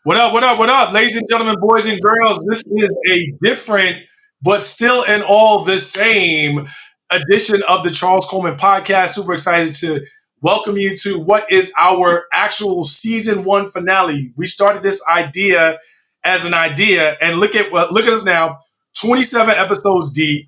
What up, what up, what up, ladies and gentlemen, boys and girls? This is a different, but still in all the same edition of the Charles Coleman podcast. Super excited to welcome you to what is our actual season one finale. We started this idea as an idea, and look at us now, 27 episodes deep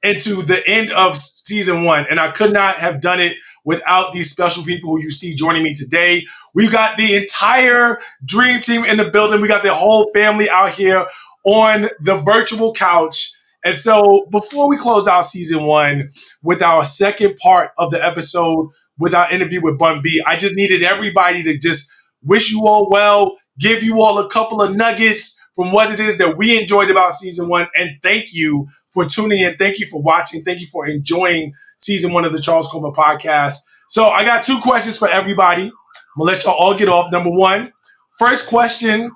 into the end of season one. And I could not have done it without these special people who you see joining me today. We've got the entire dream team in the building. We got the whole family out here on the virtual couch. And so before we close out season one with our second part of the episode with our interview with Bun B, I just needed everybody to just wish you all well, give you all a couple of nuggets from what it is that we enjoyed about season one. And thank you for tuning in. Thank you for watching. Thank you for enjoying season one of the Charles Coleman podcast. So I got two questions for everybody. I'm going to let y'all all get off. Number one, first question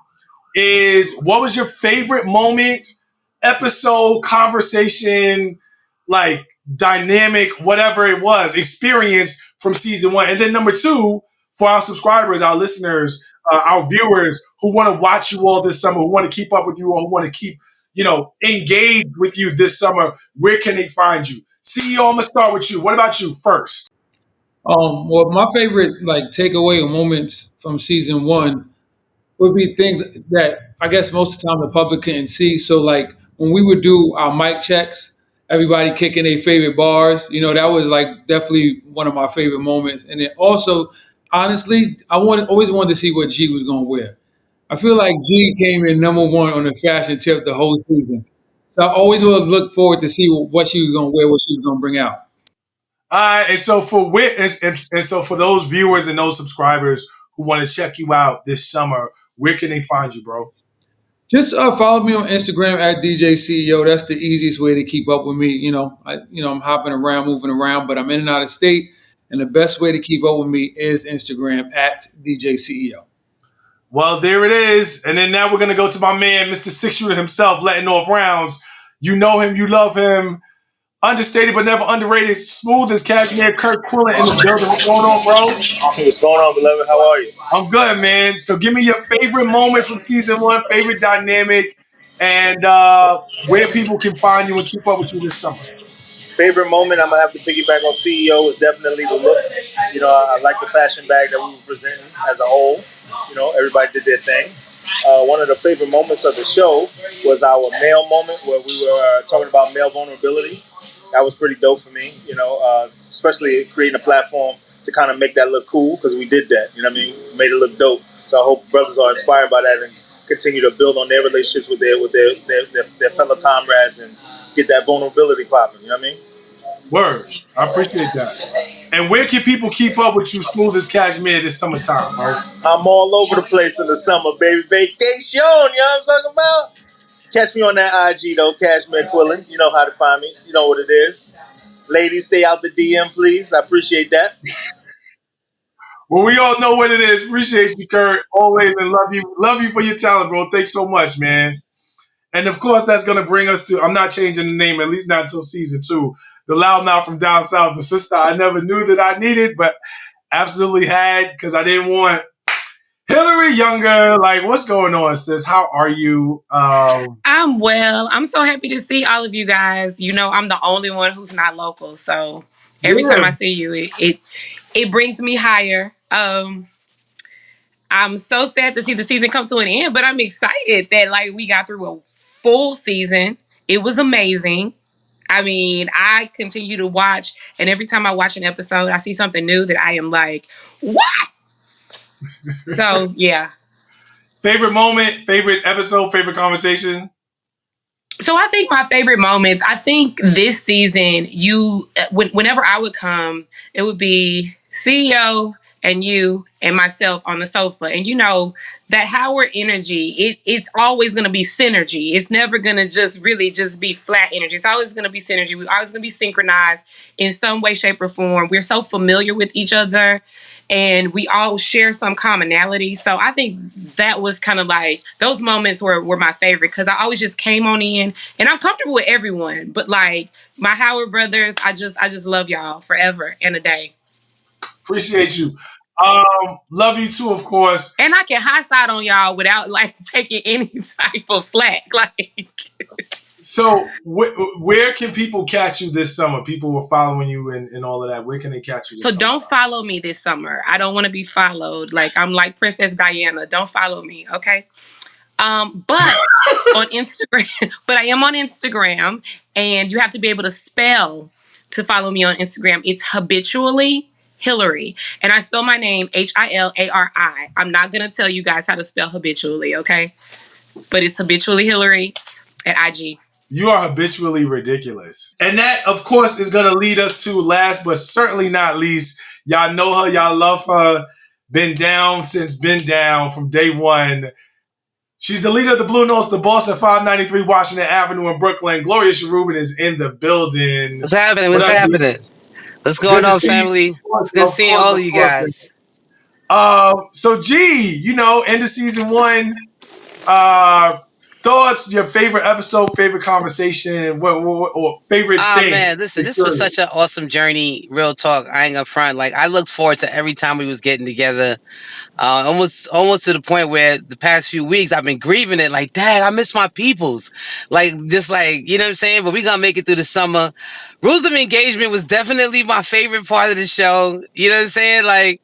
is, what was your favorite moment, episode, conversation, like dynamic, whatever it was, experience from season one? And then number two, for our subscribers, our listeners, our viewers who want to watch you all this summer, who want to keep up with you, or who want to keep, engaged with you this summer, where can they find you? CEO, I'm going to start with you. What about you first? Well, my favorite takeaway or moments from season one would be things that I guess most of the time the public couldn't see. So like when we would do our mic checks, everybody kicking their favorite bars, that was like definitely one of my favorite moments. And then also, honestly, always wanted to see what G was going to wear. I feel like G came in number one on the fashion tip the whole season. So I always would look forward to see what she was going to wear, what she was going to bring out. And so for those viewers and those subscribers who want to check you out this summer, where can they find you, bro? Just follow me on Instagram at DJ CEO. That's the easiest way to keep up with me. I'm hopping around, moving around, but I'm in and out of state. And the best way to keep up with me is Instagram at DJ CEO. Well, there it is. And then now we're going to go to my man, Mr. Six Shooter himself, letting off rounds. You know him. You love him. Understated but never underrated. Smooth as cashmere. Kirk Quillen in the building. What's going on, bro? What's going on, beloved? How are you? I'm good, man. So give me your favorite moment from season one, favorite dynamic, and where people can find you and keep up with you this summer. Favorite moment, I'm going to have to piggyback on CEO, is definitely the looks. I like the fashion bag that we were presenting as a whole. Everybody did their thing. One of the favorite moments of the show was our male moment where we were talking about male vulnerability. That was pretty dope for me, especially creating a platform to kind of make that look cool, because we did that, made it look dope. So I hope brothers are inspired by that and continue to build on their relationships with their fellow comrades and get that vulnerability popping, you know what I mean? Word. I appreciate that. And where can people keep up with you, Smooth as Cashmere, this summertime, bro? I'm all over the place in the summer, baby. Vacation, you know what I'm talking about? Catch me on that IG, though, Cashmere Quillen. You know how to find me. You know what it is. Ladies, stay out the DM, please. I appreciate that. Well, we all know what it is. Appreciate you, Kurt. Always, and love you. Love you for your talent, bro. Thanks so much, man. And of course, that's going to bring us to, I'm not changing the name, at least not until season two. The loudmouth from down south, the sister I never knew that I needed, but absolutely had, because I didn't want Hillary Younger. Like, what's going on, sis? How are you? I'm well. I'm so happy to see all of you guys. I'm the only one who's not local. So every time I see you, it brings me higher. I'm so sad to see the season come to an end, but I'm excited that we got through a full season. It was amazing. I mean, I continue to watch, and every time I watch an episode, I see something new that I am like, what? So, yeah. Favorite moment, favorite episode, favorite conversation? So I think my favorite moments, I think this season, whenever I would come, it would be CEO and you and myself on the sofa. And that Howard energy, it's always going to be synergy. It's never going to just really just be flat energy. It's always going to be synergy. We're always going to be synchronized in some way, shape, or form. We're so familiar with each other, and we all share some commonality. So I think that was kind of like, those moments were my favorite, because I always just came on in, and I'm comfortable with everyone. But my Howard brothers, I just love y'all forever and a day. Appreciate you. Love you too, of course. And I can high side on y'all without like taking any type of flack. Like, So, where can people catch you this summer? People were following you and all of that. Where can they catch you this so summer? don't follow me this summer. I don't want to be followed. Like, I'm like Princess Diana. Don't follow me, okay? But on Instagram, but I am on Instagram, and you have to be able to spell to follow me on Instagram. It's habitually Hillary, and I spell my name Hilari. I'm not gonna tell you guys how to spell habitually, okay? But it's habitually Hillary at IG. You are habitually ridiculous. And that, of course, is going to lead us to last, but certainly not least. Y'all know her. Y'all love her. Been down from day one. She's the leader of the Blue Notes, the boss at 593 Washington Avenue in Brooklyn. Gloria Sharubin is in the building. What's happening? What's happening? What's going on, family? It's good seeing all of you guys. So, G, end of season one. Thoughts, your favorite episode, favorite conversation, or favorite thing? Man, listen, this was such an awesome journey. Real talk, I ain't gonna front. Like, I look forward to every time we was getting together. Almost to the point where the past few weeks I've been grieving it. Like, dang, I miss my peoples. Like, just like, you know what I'm saying? But we gonna make it through the summer. Rules of Engagement was definitely my favorite part of the show. You know what I'm saying? Like,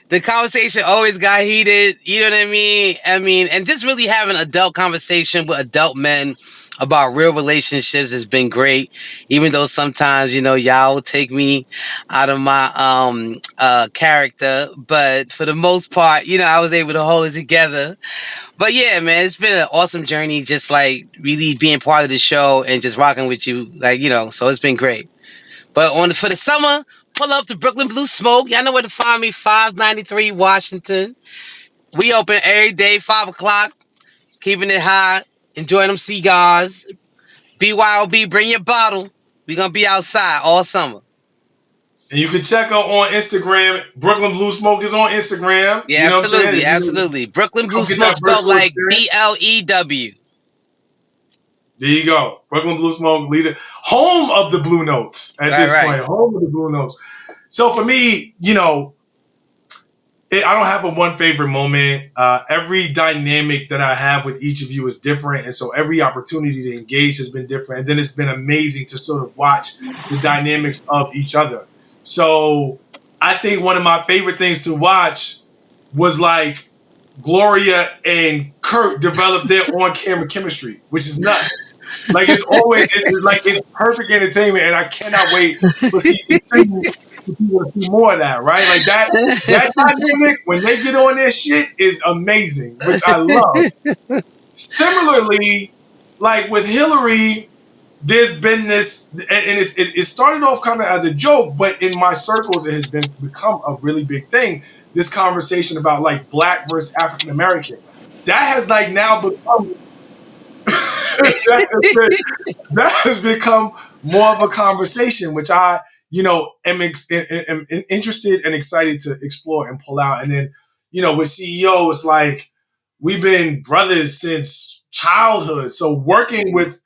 the conversation always got heated. You know what I mean? And just really having adult conversation with adult men about real relationships has been great. Even though sometimes, y'all will take me out of my character. But for the most part, I was able to hold it together. But yeah, man, it's been an awesome journey, just like really being part of the show and just rocking with you. Like, so it's been great. But for the summer, pull up to Brooklyn Blue Smoke. Y'all know where to find me, 593 Washington. We open every day, 5 o'clock, keeping it hot, enjoying them cigars. BYOB, bring your bottle. We going to be outside all summer. And you can check out on Instagram. Brooklyn Blue Smoke is on Instagram. Yeah, you know absolutely, what I'm saying? absolutely. Brooklyn Blue Smoke spelled like BLEW. There you go. Brooklyn Blue Smoke, leader, home of the Blue Notes at this point. Home of the Blue Notes. So for me, I don't have a one favorite moment. Every dynamic that I have with each of you is different. And so every opportunity to engage has been different. And then it's been amazing to sort of watch the dynamics of each other. So I think one of my favorite things to watch was like Gloria and Kurt develop their on-camera chemistry, which is nuts. Like it's perfect entertainment, and I cannot wait for season 2 to see more of that, right? Like that dynamic when they get on their shit is amazing, which I love. Similarly, like with Hillary, there's been this, and it started off kind of as a joke, but in my circles, it has become a really big thing. This conversation about like Black versus African American, that has like now become that has become more of a conversation, which I, am interested and excited to explore and pull out. And then, with CEO, it's like we've been brothers since childhood. So working with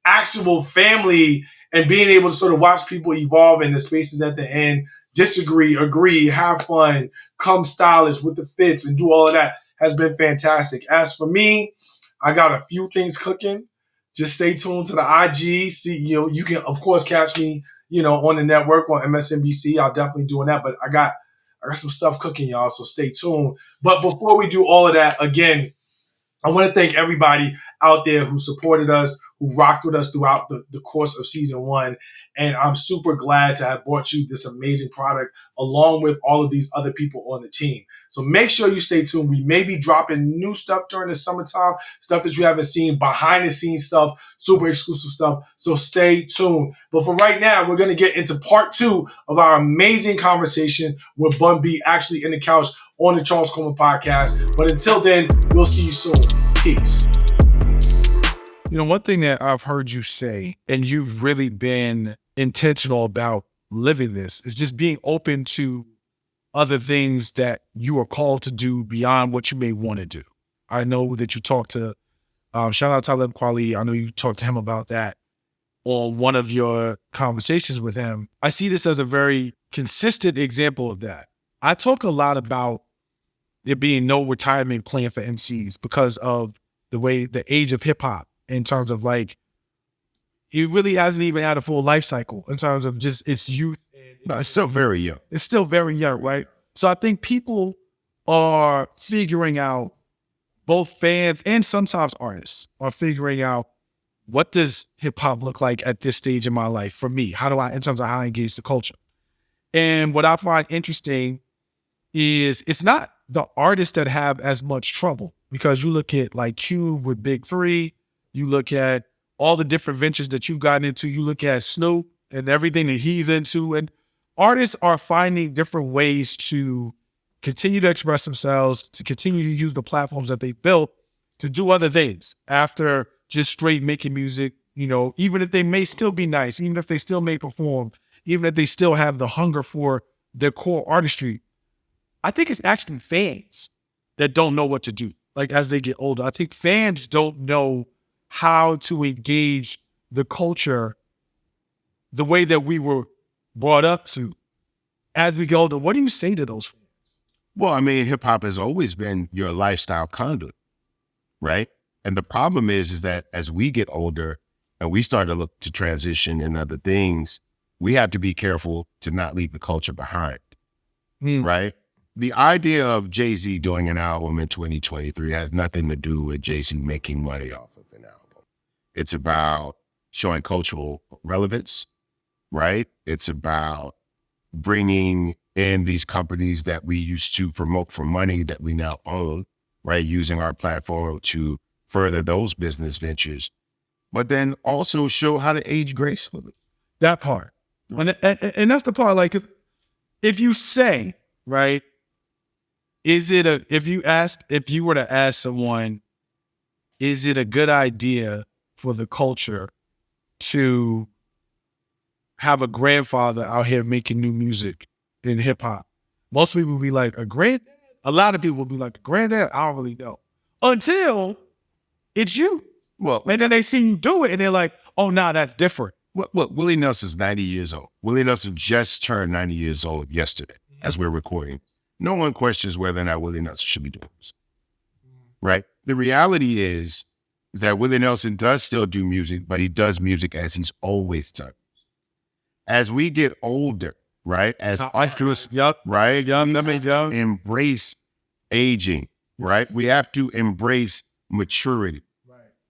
actual family and being able to sort of watch people evolve in the spaces at the end, disagree, agree, have fun, come stylish with the fits and do all of that has been fantastic. As for me, I got a few things cooking. Just stay tuned to the IG. See, you can of course catch me, on the network on MSNBC. I'll definitely doing that. But I got some stuff cooking, y'all. So stay tuned. But before we do all of that, again, I want to thank everybody out there who supported us, who rocked with us throughout the course of season 1. And I'm super glad to have brought you this amazing product along with all of these other people on the team. So make sure you stay tuned. We may be dropping new stuff during the summertime, stuff that you haven't seen, behind the scenes stuff, super exclusive stuff. So stay tuned. But for right now, we're going to get into part 2 of our amazing conversation with Bun B, actually in the couch on the Charles Coleman podcast. But until then, we'll see you soon. Peace. One thing that I've heard you say, and you've really been intentional about living this, is just being open to other things that you are called to do beyond what you may want to do. I know that you talked to, shout out Talib Kweli. I know you talked to him about that on one of your conversations with him. I see this as a very consistent example of that. I talk a lot about there being no retirement plan for MCs because of the age of hip hop in terms of like, it really hasn't even had a full life cycle in terms of just its youth. No, it's still very young. It's still very young, right? So I think people are figuring out, both fans and sometimes artists are figuring out, what does hip hop look like at this stage in my life for me? How do I, in terms of how I engage the culture? And what I find interesting is it's not the artists that have as much trouble, because you look at like Cube with Big 3, you look at all the different ventures that you've gotten into, you look at Snoop and everything that he's into, and artists are finding different ways to continue to express themselves, to continue to use the platforms that they built to do other things after just straight making music, you know, even if they may still be nice, even if they still may perform, even if they still have the hunger for their core artistry. I think it's actually fans that don't know what to do. Like, as they get older, I think fans don't know how to engage the culture the way that we were brought up to. As we get older, what do you say to those fans? Well, I mean, hip hop has always been your lifestyle conduit, right? And the problem is that as we get older and we start to look to transition and other things, we have to be careful to not leave the culture behind, right? The idea of Jay-Z doing an album in 2023 has nothing to do with Jay-Z making money off of an album. It's about showing cultural relevance, right? It's about bringing in these companies that we used to promote for money that we now own, right? Using our platform to further those business ventures, but then also show how to age gracefully. That part. And that's the part, like, if you say, right, if you were to ask someone, is it a good idea for the culture to have a grandfather out here making new music in hip hop? Most people will be like, a lot of people will be like, a granddad? I don't really know. Until it's you. Well, and then they see you do it and they're like, oh, nah, that's different. Well, Willie Nelson's 90 years old. Willie Nelson just turned 90 years old yesterday as we're recording. No one questions whether or not Willie Nelson should be doing this, right? The reality is that Willie Nelson does still do music, but he does music as he's always done. As we get older, right? As artists, right? Embrace aging, right? We have to embrace maturity,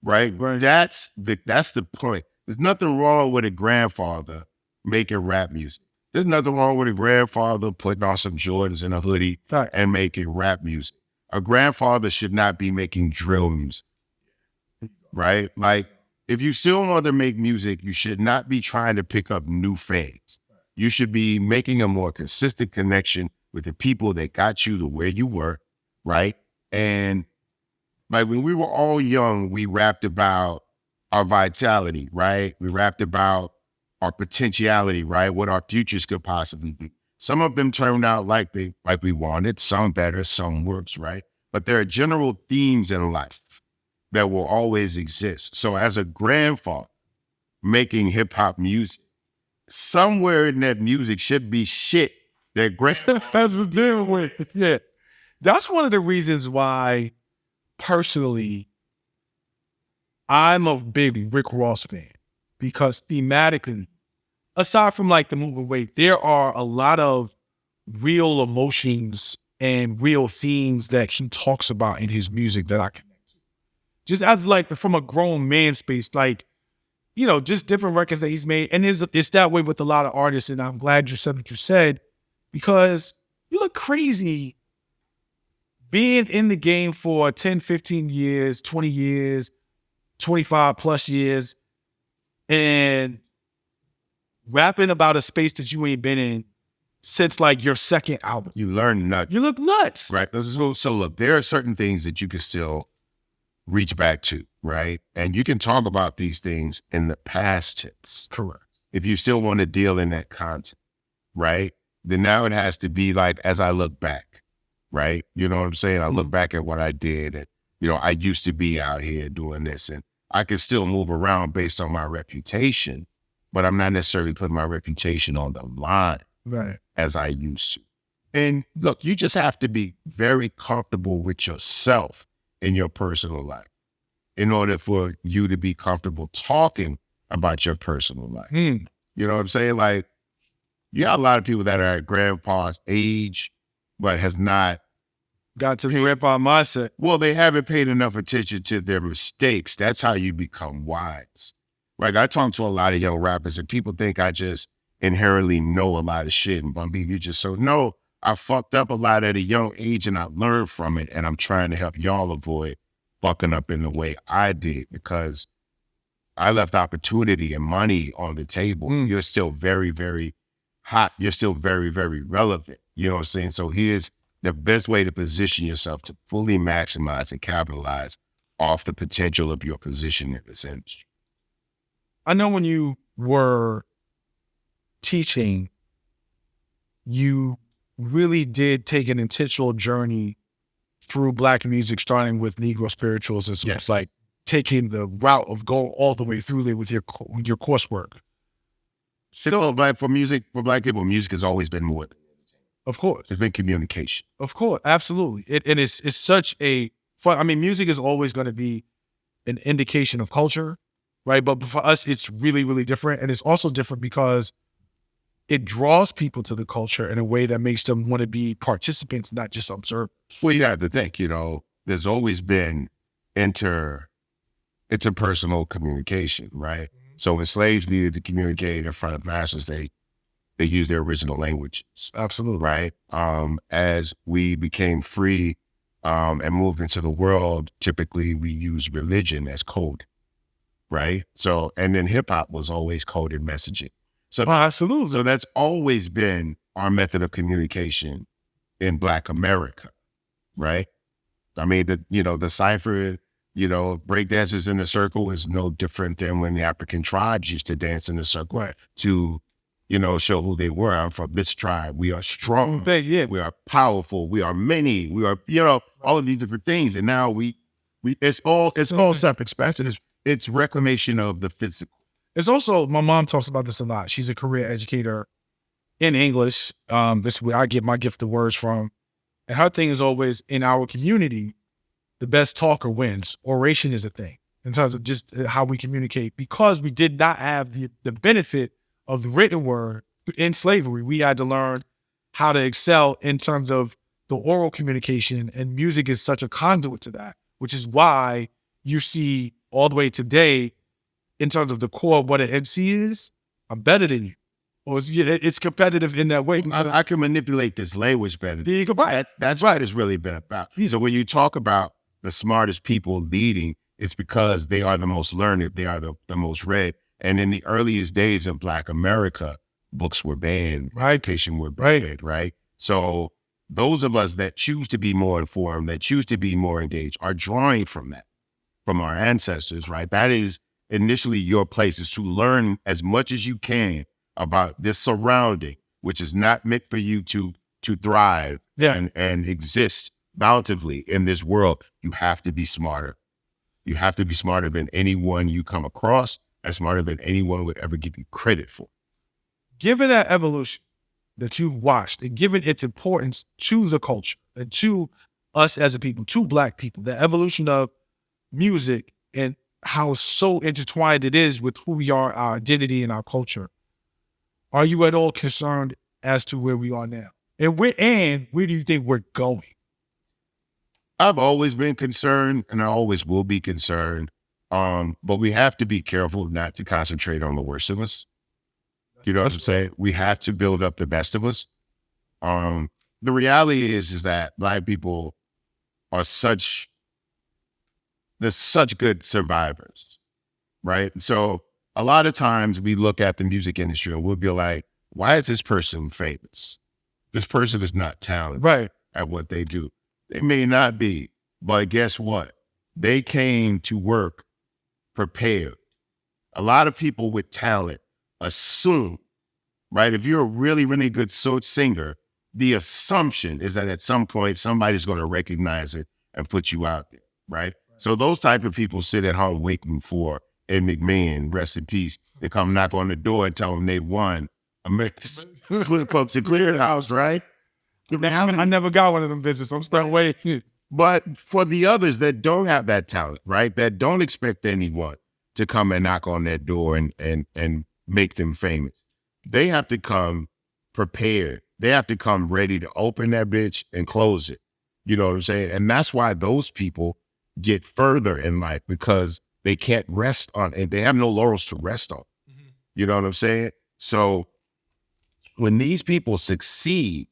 right? That's the point. There's nothing wrong with a grandfather making rap music. There's nothing wrong with a grandfather putting on some Jordans and a hoodie and making rap music. A grandfather should not be making drill music, right? Like, if you still want to make music, you should not be trying to pick up new fans. You should be making a more consistent connection with the people that got you to where you were, right? And like, when we were all young, we rapped about our vitality, right? We rapped about our potentiality, right? What our futures could possibly be. Some of them turned out like we wanted, some better, some worse, right? But there are general themes in life that will always exist. So as a grandfather making hip hop music, somewhere in that music should be shit that grandfathers dealing with. Yeah. That's one of the reasons why, personally, I'm a big Rick Ross fan, because thematically, aside from like the moving weight, there are a lot of real emotions and real themes that he talks about in his music that I connect to. Just as like from a grown man space, like, you know, just different records that he's made. And it's that way with a lot of artists. And I'm glad you said what you said, because you look crazy being in the game for 10, 15 years, 20 years, 25 plus years, and rapping about a space that you ain't been in since like your second album. You learn nuts. You look nuts. Right. So look, there are certain things that you can still reach back to, right? And you can talk about these things in the past tense. Correct. If you still want to deal in that content, right? Then now it has to be like, as I look back, right? You know what I'm saying? I look back at what I did, and, you know, I used to be out here doing this, and I can still move around based on my reputation, but I'm not necessarily putting my reputation on the line as I used to. And look, you just have to be very comfortable with yourself in your personal life in order for you to be comfortable talking about your personal life. You know what I'm saying? Like, you got a lot of people that are at grandpa's age, but has not got to the grandpa mindset. Well, they haven't paid enough attention to their mistakes. That's how you become wise. Right? I talk to a lot of young rappers and people think I just inherently know a lot of shit. And Bun B, you just so no, I fucked up a lot at a young age and I learned from it. And I'm trying to help y'all avoid fucking up in the way I did because I left opportunity and money on the table. You're still very, very hot. You're still very, very relevant. You know what I'm saying? So here's the best way to position yourself to fully maximize and capitalize off the potential of your position in this industry. I know when you were teaching, you really did take an intentional journey through Black music, starting with Negro spirituals. It's like taking the route of going all the way through there with your coursework. So, like for Black people, music has always been more than entertainment. Of course. It's been communication. Of course, absolutely. And it's such a fun, I mean, music is always going to be an indication of culture, right? But for us, it's really, really different. And it's also different because it draws people to the culture in a way that makes them want to be participants, not just observers. Well, you have to think, you know, there's always been interpersonal communication, right? So when slaves needed to communicate in front of masters, they used their original languages. Absolutely. Right? As we became free and moved into the world, typically we use religion as code, right? So, and then hip hop was always coded messaging. So, absolutely. So that's always been our method of communication in Black America, right? I mean, the cipher, breakdancers in the circle is no different than when the African tribes used to dance in the circle to, show who they were. I'm from this tribe. We are strong. We are powerful. We are many. We are, all of these different things. And now it's all self-expression. It's reclamation of the physical. It's also, my mom talks about this a lot. She's a career educator in English. This is where I get my gift of words from. And her thing is always, in our community, the best talker wins. Oration is a thing in terms of just how we communicate, because we did not have the benefit of the written word in slavery. We had to learn how to excel in terms of the oral communication, and music is such a conduit to that, which is why you see all the way today, in terms of the core of what an MC is, I'm better than you. Or it's competitive in that way. I can manipulate this language better. That's what it's really been about. So when you talk about the smartest people leading, it's because they are the most learned, they are the most read. And in the earliest days of Black America, books were banned, education were banned, right? So those of us that choose to be more informed, that choose to be more engaged, are drawing from that, from our ancestors, right? That is initially your place, is to learn as much as you can about this surrounding, which is not meant for you to thrive and exist bountifully in this world. You have to be smarter. You have to be smarter than anyone you come across, and smarter than anyone would ever give you credit for. Given that evolution that you've watched, and given its importance to the culture and to us as a people, to Black people, the evolution of music and how so intertwined it is with who we are, our identity and our culture, are you at all concerned as to where we are now? And where do you think we're going? I've always been concerned, and I always will be concerned. But we have to be careful not to concentrate on the worst of us. You know what I'm saying? We have to build up the best of us. The reality is that Black people are such good survivors, right? So a lot of times we look at the music industry and we'll be like, why is this person famous? This person is not talented at what they do. They may not be, but guess what? They came to work prepared. A lot of people with talent assume, right? If you're a really, really good singer, the assumption is that at some point somebody's going to recognize it and put you out there, right? So those type of people sit at home waiting for Ed McMahon, rest in peace, to come knock on the door and tell them they won America's Clear House, right? I never got one of them visits. I'm still waiting. But for the others that don't have that talent, right, that don't expect anyone to come and knock on their door and make them famous, they have to come prepared. They have to come ready to open that bitch and close it. You know what I'm saying? And that's why those people get further in life, because they can't rest on it. They have no laurels to rest on. Mm-hmm. You know what I'm saying? So when these people succeed,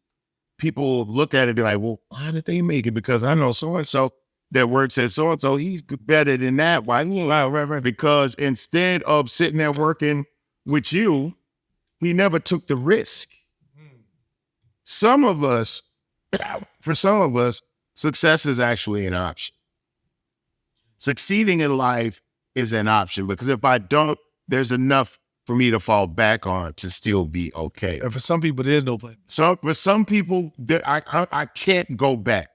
people look at it and be like, well, why did they make it? Because I know so-and-so that works at so-and-so, he's better than that. Why? Right. Because instead of sitting there working with you, he never took the risk. For some of us, success is actually an option. Succeeding in life is an option, because if I don't, there's enough for me to fall back on to still be okay. And for some people, there's no plan. So for some people, I can't go back.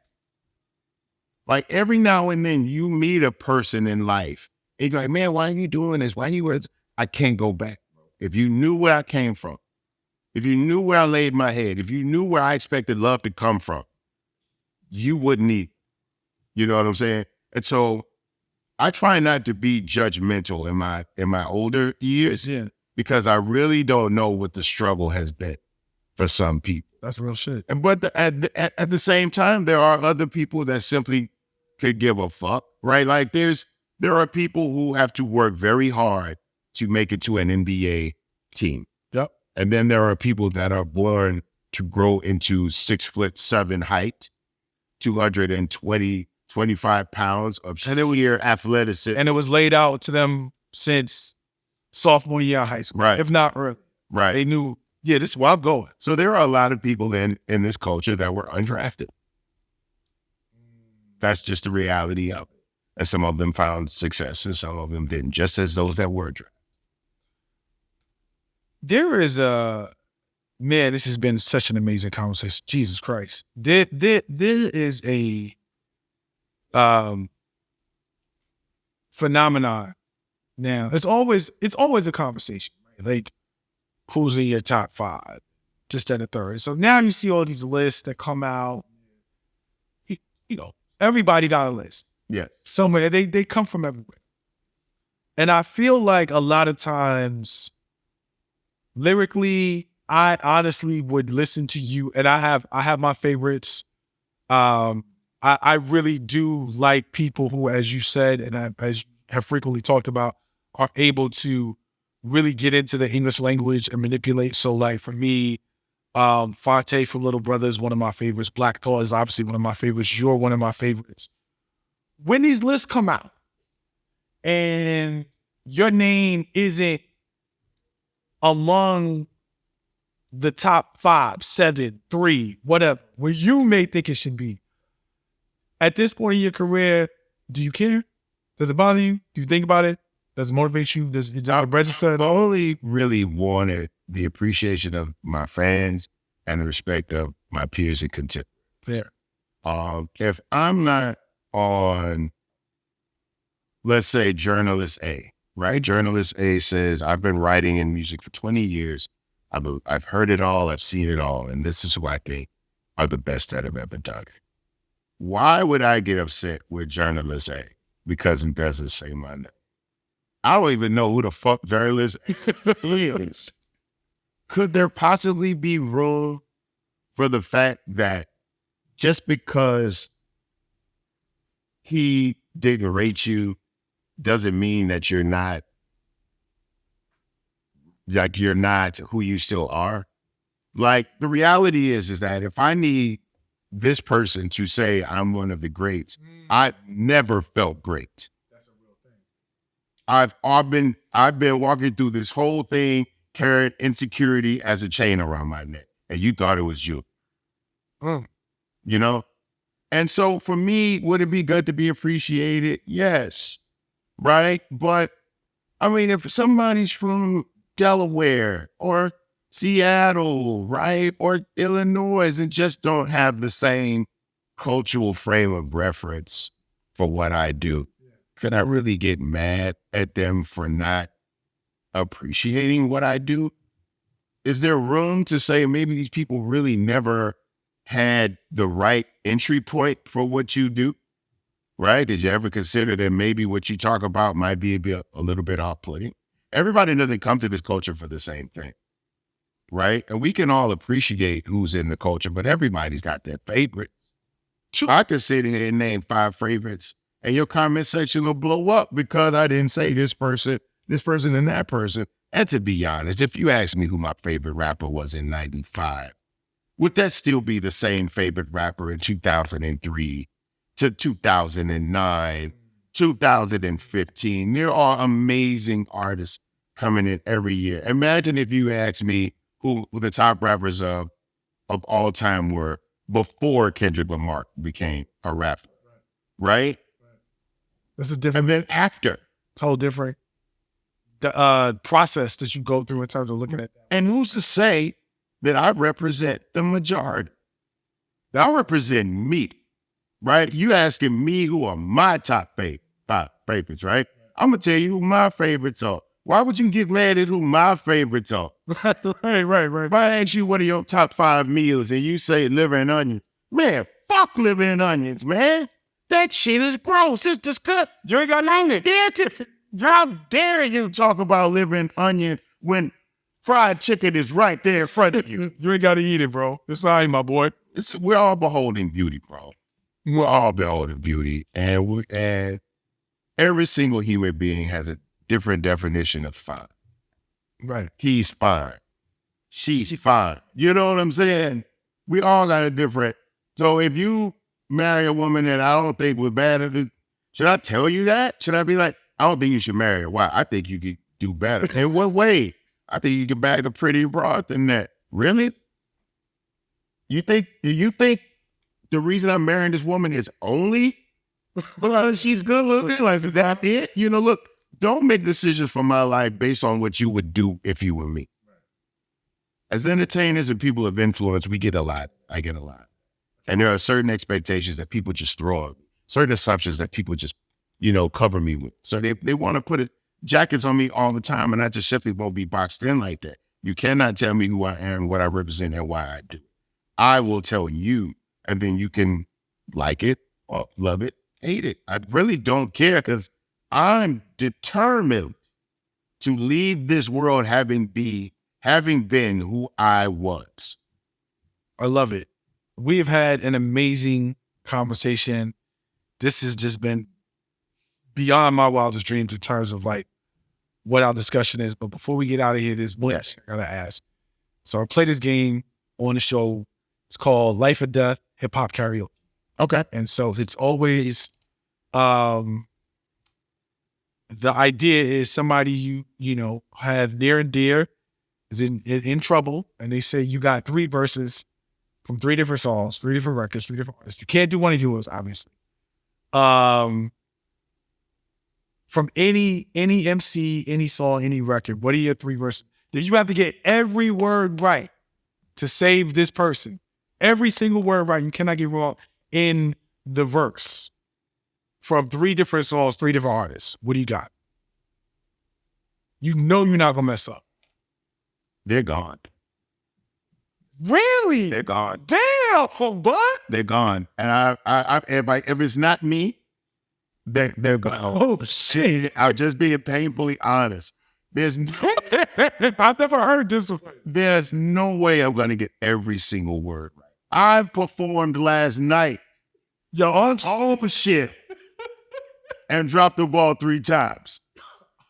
Like every now and then you meet a person in life, and you're like, man, why are you doing this? Why are you? I can't go back. If you knew where I came from, if you knew where I laid my head, if you knew where I expected love to come from, you wouldn't need. You know what I'm saying? And so I try not to be judgmental in my older years, because I really don't know what the struggle has been for some people. That's real shit. But at the same time, there are other people that simply could give a fuck, right? Like there are people who have to work very hard to make it to an NBA team. Yep. And then there are people that are born to grow into 6'7" height, 25 pounds of sheer athleticism. And it was laid out to them since sophomore year of high school, right? If not early. Right. They knew, this is where I'm going. So there are a lot of people in this culture that were undrafted. That's just the reality of it. And some of them found success and some of them didn't, just as those that were drafted. There is man, this has been such an amazing conversation. Jesus Christ. There is a phenomenon now. It's always a conversation, right? Like, who's in your top 5, just at a third. So now you see all these lists that come out. You know, everybody got a list. Yes. Somewhere they come from everywhere. And I feel like a lot of times lyrically, I honestly would listen to you, and I have my favorites. I really do like people who, as you said, and as you have frequently talked about, are able to really get into the English language and manipulate. So like for me, Fonte from Little Brother is one of my favorites. Black Thought is obviously one of my favorites. You're one of my favorites. When these lists come out and your name isn't among the top 5, 7, 3, whatever, where you may think it should be, at this point in your career, do you care? Does it bother you? Do you think about it? Does it motivate you? Does it register? I only really wanted the appreciation of my fans and the respect of my peers and contemporaries. Fair. If I'm not on, let's say, Journalist A, right? Journalist A says, I've been writing in music for 20 years. I've heard it all. I've seen it all. And this is who I think are the best that have ever done it. Why would I get upset with Journalist A? Because it doesn't say my name. I don't even know who the fuck Journalist A is. Could there possibly be room for the fact that just because he didn't rate you doesn't mean that you're not who you still are? Like, the reality is that if I need this person to say I'm one of the greats, I've never felt great. That's a real thing. I've been walking through this whole thing carrying insecurity as a chain around my neck, and you thought it was you. You know? And so for me, would it be good to be appreciated? Yes. Right? But I mean, if somebody's from Delaware or Seattle, right, or Illinois, and just don't have the same cultural frame of reference for what I do, could I really get mad at them for not appreciating what I do? Is there room to say maybe these people really never had the right entry point for what you do? Right? Did you ever consider that maybe what you talk about might be a little bit off-putting? Everybody doesn't come to this culture for the same thing, right? And we can all appreciate who's in the culture, but everybody's got their favorite. I could sit here and name 5 favorites, and your comment section will blow up because I didn't say this person, and that person. And to be honest, if you asked me who my favorite rapper was in 95, would that still be the same favorite rapper in 2003 to 2009, 2015? There are amazing artists coming in every year. Imagine if you asked me who the top rappers of all time were before Kendrick Lamar became a rapper, right? This is different. And then after. It's a whole different process that you go through in terms of looking at that. And who's to say that I represent the majority? I represent me, right? You asking me who are my top 5 favorites, right? I'm going to tell you who my favorites are. Why would you get mad at who my favorites are? Right. If I ask you what are your top 5 meals and you say liver and onions, man, fuck liver and onions, man. That shit is gross. It's disgusting. You ain't got nothing. How dare you talk about liver and onions when fried chicken is right there in front of you? You ain't got to eat it, bro. It's all right, my boy. We're all beholding beauty, bro. We're all beholding beauty. And every single human being has a different definition of fine. Right. He's fine. She's fine. You know what I'm saying? We all got a different. So if you marry a woman that I don't think was bad at it, should I tell you that? Should I be like, I don't think you should marry her? Why? I think you could do better. In what way? I think you could bag a pretty broad than that. Really? Do you think the reason I'm marrying this woman is only because she's good looking? Like, is that it? You know, look, don't make decisions for my life based on what you would do if you were me. As entertainers and people of influence, we get a lot. I get a lot. And there are certain expectations that people just throw on me. Certain assumptions that people just, cover me with. So they want to put jackets on me all the time, and I just simply won't be boxed in like that. You cannot tell me who I am, what I represent, and why I do. I will tell you, and then you can like it or love it, hate it. I really don't care because I'm determined to leave this world having been who I was. I love it. We have had an amazing conversation. This has just been beyond my wildest dreams in terms of like what our discussion is. But before we get out of here, there's one question I gotta ask. So I play this game on the show. It's called Life or Death Hip Hop Karaoke. Okay. And so it's always the idea is somebody you have near and dear is in trouble, and they say you got 3 verses from 3 different songs, 3 different records, 3 different artists. You can't do one of yours, obviously. From any MC, any song, any record, what are your 3 verses? Then you have to get every word right to save this person. Every single word right. You cannot get wrong in the verse. From 3 different songs, 3 different artists. What do you got? You know you're not gonna mess up. They're gone. Really? They're gone. Damn, what? They're gone. And if it's not me, they're gone. Oh shit! I'm just being painfully honest. I've never heard this one. There's no way I'm gonna get every single word right. I performed last night. Yo, all the shit. And dropped the ball 3 times.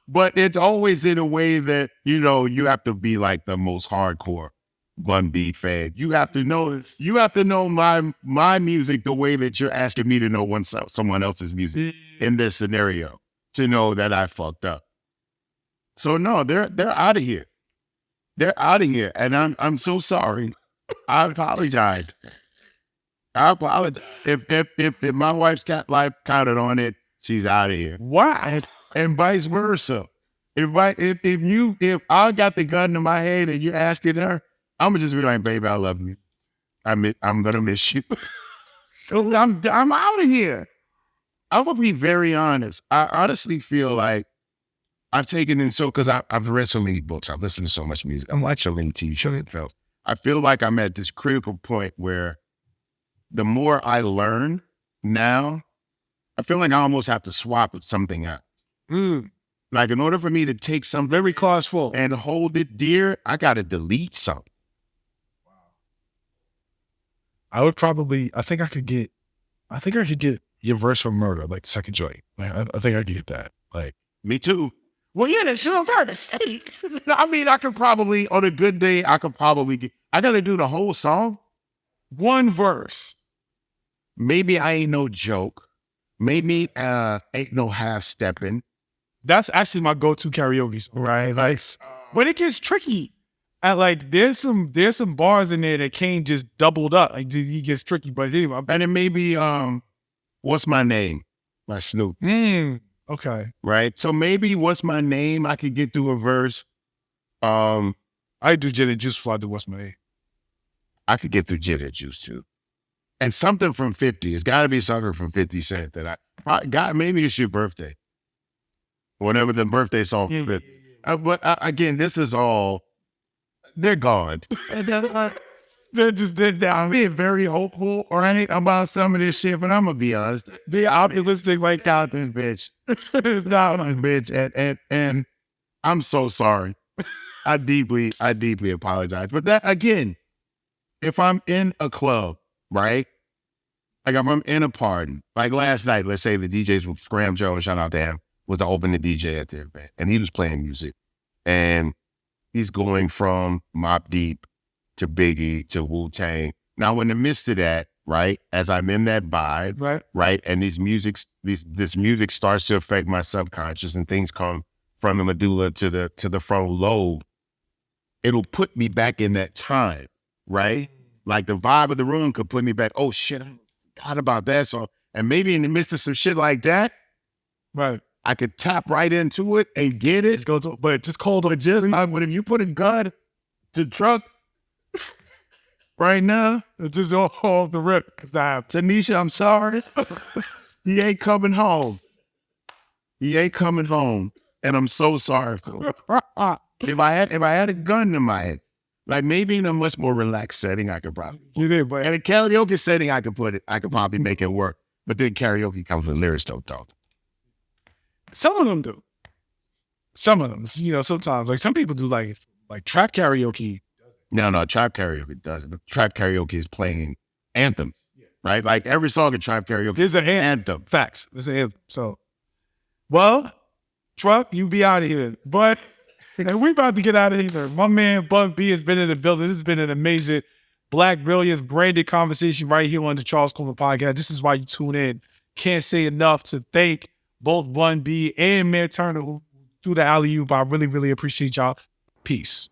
But it's always in a way that, you have to be like the most hardcore Bun B fan. You have to know my music the way that you're asking me to know someone else's music in this scenario to know that I fucked up. So no, they're out of here. They're out of here. And I'm so sorry. I apologize. If my wife's cat life counted on it, she's out of here. Why? And vice versa. If I got the gun in my head and you're asking her, I'm gonna just be like, baby, I love you. I'm gonna miss you. So I'm out of here. I'm gonna be very honest. I honestly feel like I've taken in because I've read so many books, I've listened to so much music, I'm watching so many TV shows and films. I feel like I'm at this critical point where the more I learn now, I feel like I almost have to swap something out. Like in order for me to take something Very classful and hold it dear, I got to delete something. I think I could get your verse from Murder, like the second joint. Like, I think I could get that. Like, me too. Well, yeah, that's what I'm trying to say. I mean, I could probably, on a good day, I got to do the whole song. one verse. Maybe I ain't no joke. Maybe ain't no half stepping. That's actually my go-to karaoke song, right? Like, but it gets tricky. And like, there's some bars in there that Kane just doubled up. Like, he gets tricky, but anyway. And it may be, What's My Name by Snoop. Okay. Right? So maybe What's My Name, I could get through a verse. I do Gin and Juice before I do What's My Name. I could get through Gin and Juice too. And something from 50. It's got to be something from 50 Cent that maybe it's your birthday. Whatever the birthday song fit. But again, this is all, they're gone. I'm being very hopeful, right, about some of this shit, but I'm going to be honest. Be optimistic like out this bitch. It's not my bitch. And I'm so sorry. I deeply apologize. But that, again, if I'm in a club, right? Like if I'm in a party, like last night, let's say the DJs with Scram Joe, shout out to him, was to open the DJ at the event. And he was playing music. And he's going from Mobb Deep to Biggie to Wu-Tang. Now, in the midst of that, right, as I'm in that vibe, right, and this music starts to affect my subconscious and things come from the medulla to the frontal lobe, it'll put me back in that time, right? Like the vibe of the room could put me back, oh shit, I forgot about that song. And maybe in the midst of some shit like that, right, I could tap right into it and get it. But it's just cold. But if you put a gun to the truck right now, it's just all off the rip. Tanisha, I'm sorry. He ain't coming home. He ain't coming home. And I'm so sorry for him. If I had a gun in my head, like maybe in a much more relaxed setting, I could probably. You did, but in a karaoke setting, I could probably make it work. But then karaoke comes with lyrics, don't. Some of them do. Some of them, sometimes like some people do like trap karaoke. No, trap karaoke doesn't. Trap karaoke is playing anthems, right? Like every song in trap karaoke is an anthem. Facts. It's an anthem. So, well, Truck, you be out of here. But we about to get out of here. My man Bun B has been in the building. This has been an amazing Black Brilliance branded conversation right here on the Charles Coleman Podcast. This is why you tune in. Can't say enough to thank both Bun B and Mayor Turner who threw the alley-oop. I really, really appreciate y'all. Peace.